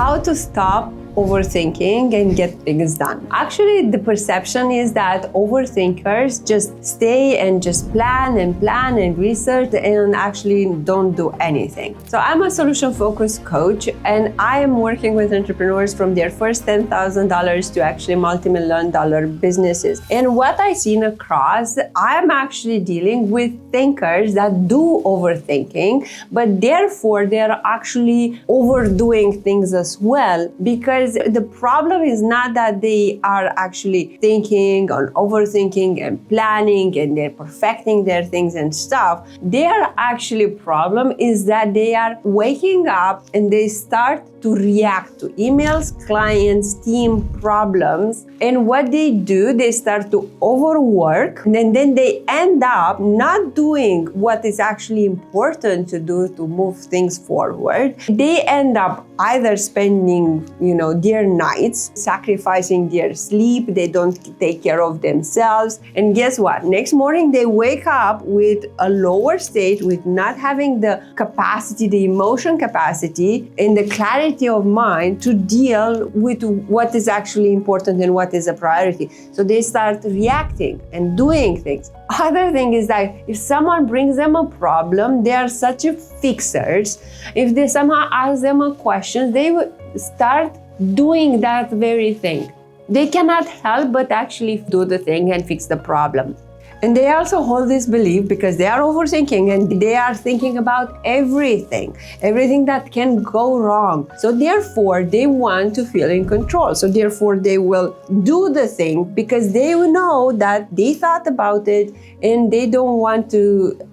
how to stop overthinking and get things done. Actually, the perception is that overthinkers just stay and just plan and research and actually don't do anything. So I'm a solution-focused coach, and I am working with entrepreneurs from their first $10,000 to actually multi-million dollar businesses. And what I've seen across, I'm actually dealing with thinkers that do overthinking, but therefore they're actually overdoing things as well, because the problem is not that they are actually thinking or overthinking and planning and they're perfecting their things and stuff. Their actually problem is that they are waking up and they start to react to emails, clients, team problems. And what they do, they start to overwork, and then they end up not doing what is actually important to do to move things forward. They end up either spending, their nights, sacrificing their sleep. They don't take care of themselves. And guess what? Next morning, they wake up with a lower state, with not having the capacity, the emotion capacity, and the clarity of mind to deal with what is actually important and what is a priority. So they start reacting and doing things. Other thing is that if someone brings them a problem, they are such a fixers. If they somehow ask them a question, they will start doing that very thing. They cannot help but actually do the thing and fix the problem. And they also hold this belief because they are overthinking and they are thinking about everything that can go wrong. So therefore, they want to feel in control. So therefore, they will do the thing because they will know that they thought about it and they don't want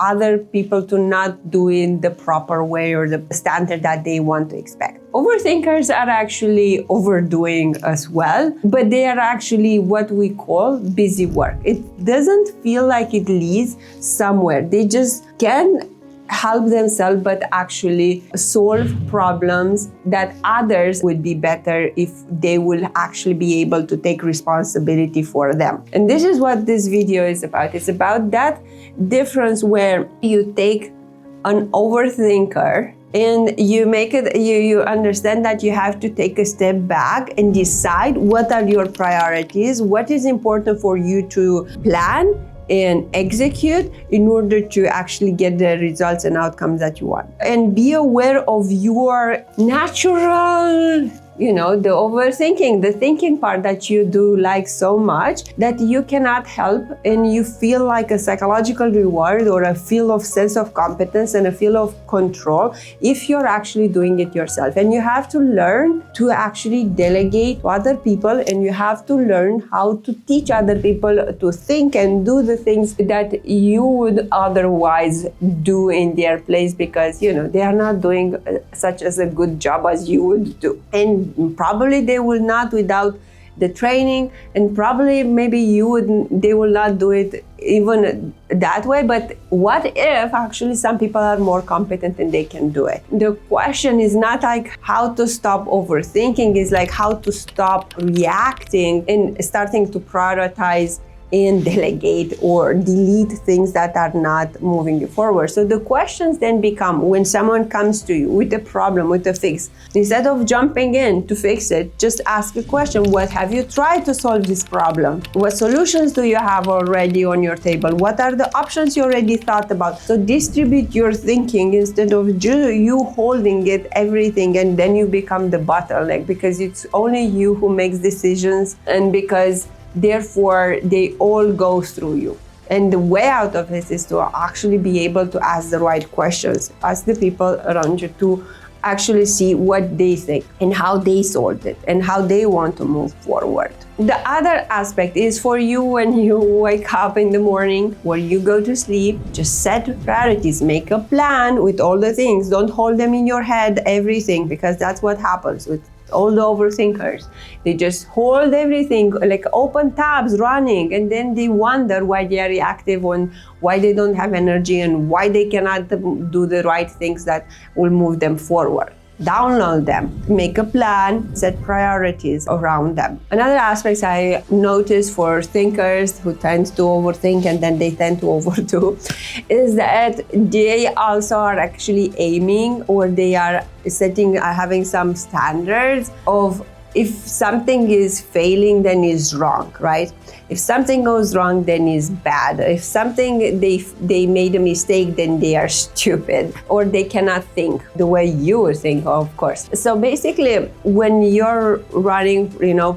other people to not do it in the proper way or the standard that they want to expect. Overthinkers are actually overdoing as well, but they are actually what we call busy work. It doesn't feel like it leads somewhere. They just can help themselves, but actually solve problems that others would be better if they will actually be able to take responsibility for them. And this is what this video is about. It's about that difference where you take an overthinker and you understand that you have to take a step back and decide what are your priorities, what is important for you to plan and execute in order to actually get the results and outcomes that you want. And be aware of your natural, the overthinking, the thinking part that you do like so much that you cannot help, and you feel like a psychological reward or a feel of sense of competence and a feel of control if you're actually doing it yourself. And you have to learn to actually delegate to other people, and you have to learn how to teach other people to think and do the things that you would otherwise do in their place, because they are not doing such as a good job as you would do. And probably they will not without the training, and probably maybe they will not do it even that way. But what if actually some people are more competent and they can do it? The question is not like how to stop overthinking, is like how to stop reacting and starting to prioritize and delegate or delete things that are not moving you forward. So the questions then become, when someone comes to you with a problem, with a fix, instead of jumping in to fix it, just ask a question. What have you tried to solve this problem? What solutions do you have already on your table? What are the options you already thought about? So distribute your thinking instead of you holding it, everything, and then you become the bottleneck, because it's only you who makes decisions, and because therefore they all go through you. And the way out of this is to actually be able to ask the right questions, ask the people around you to actually see what they think and how they solved it and how they want to move forward. The other aspect is for you, when you wake up in the morning or you go to sleep, just set priorities, make a plan with all the things. Don't hold them in your head, everything, because that's what happens with all the overthinkers. They just hold everything, like open tabs running, and then they wonder why they are reactive and why they don't have energy and why they cannot do the right things that will move them forward. download them, make a plan, set priorities around them. Another aspect I notice for thinkers who tend to overthink and then they tend to overdo is that they also are actually aiming, or they are having some standards of, if something is failing, then is wrong, right? If something goes wrong, then is bad. If something they made a mistake, then they are stupid, or they cannot think the way you think, of course. So basically, when you're running,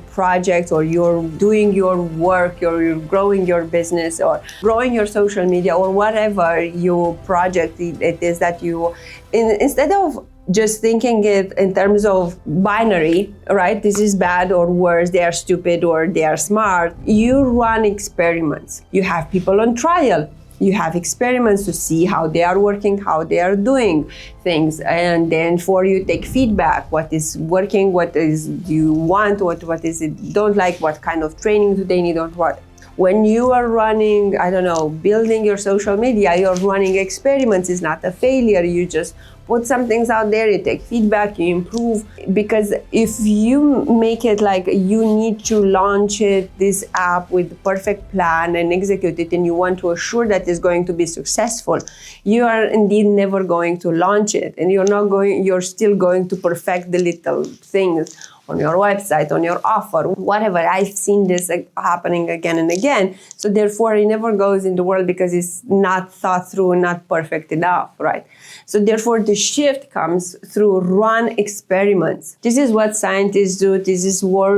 projects, or you're doing your work, or you're growing your business, or growing your social media, or whatever your project it is that you, instead of just thinking it in terms of binary, right? This is bad or worse, they are stupid or they are smart. You run experiments. You have people on trial. You have experiments to see how they are working, how they are doing things. And then you take feedback. What is working? What is you want? What is it you don't like? What kind of training do they need or what? When you are running, building your social media, you're running experiments. It's not a failure. You just put some things out there, you take feedback, you improve. Because if you make it like you need to launch this app with the perfect plan and execute it, and you want to assure that it's going to be successful, you are indeed never going to launch it. And you're still going to perfect the little things on your website, on your offer, whatever. I've seen this happening again and again. So therefore, it never goes in the world because it's not thought through, not perfect enough, right? So therefore, the shift comes through run experiments. This is what scientists do. This is what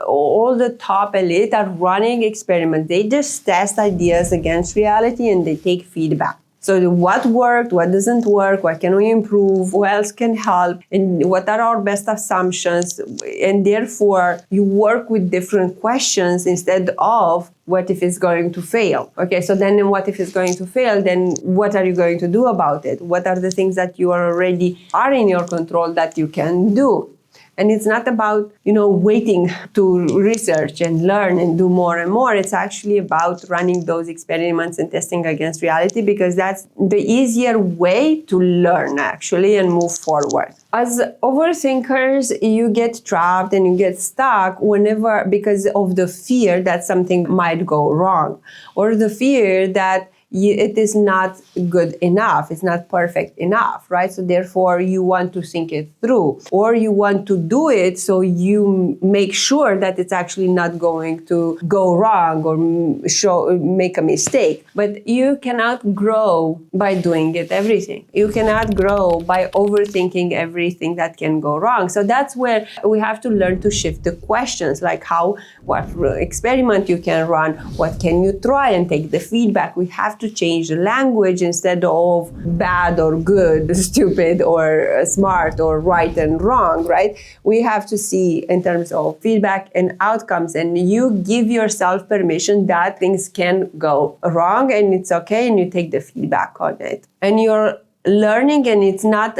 all the top elite are running experiments. They just test ideas against reality and they take feedback. So what worked, what doesn't work, what can we improve, who else can help, and what are our best assumptions? And therefore, you work with different questions instead of what if it's going to fail? Okay, so then what if it's going to fail? Then what are you going to do about it? What are the things that you are in your control that you can do? And it's not about, waiting to research and learn and do more and more. It's actually about running those experiments and testing against reality, because that's the easier way to learn actually and move forward. As overthinkers, you get trapped and you get stuck because of the fear that something might go wrong, or the fear that it is not good enough, it's not perfect enough, right? So therefore, you want to think it through, or you want to do it so you make sure that it's actually not going to go wrong or make a mistake. But you cannot grow by doing everything. You cannot grow by overthinking everything that can go wrong. So that's where we have to learn to shift the questions, like what experiment you can run, what can you try, and take the feedback. We have to change the language instead of bad or good, stupid or smart or right and wrong, right? We have to see in terms of feedback and outcomes, and you give yourself permission that things can go wrong and it's okay, and you take the feedback on it. And you're learning, and it's not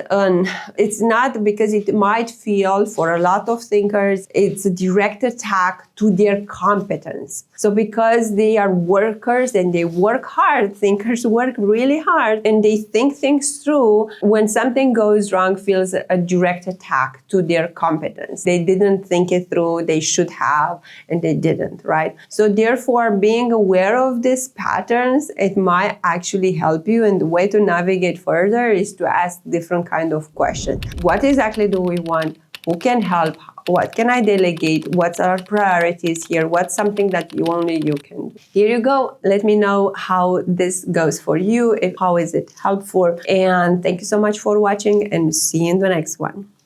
because it might feel for a lot of thinkers, it's a direct attack to their competence. So because they are workers and they work hard, thinkers work really hard and they think things through, when something goes wrong, feels a direct attack to their competence. They didn't think it through, they should have, and they didn't, right? So therefore, being aware of these patterns, it might actually help you. And the way to navigate further is to ask different kind of questions. What exactly do we want? Who can help? What can I delegate? What's our priorities here? What's something that only you can do? Here you go. Let me know how this goes for you. How is it helpful? And thank you so much for watching, and see you in the next one.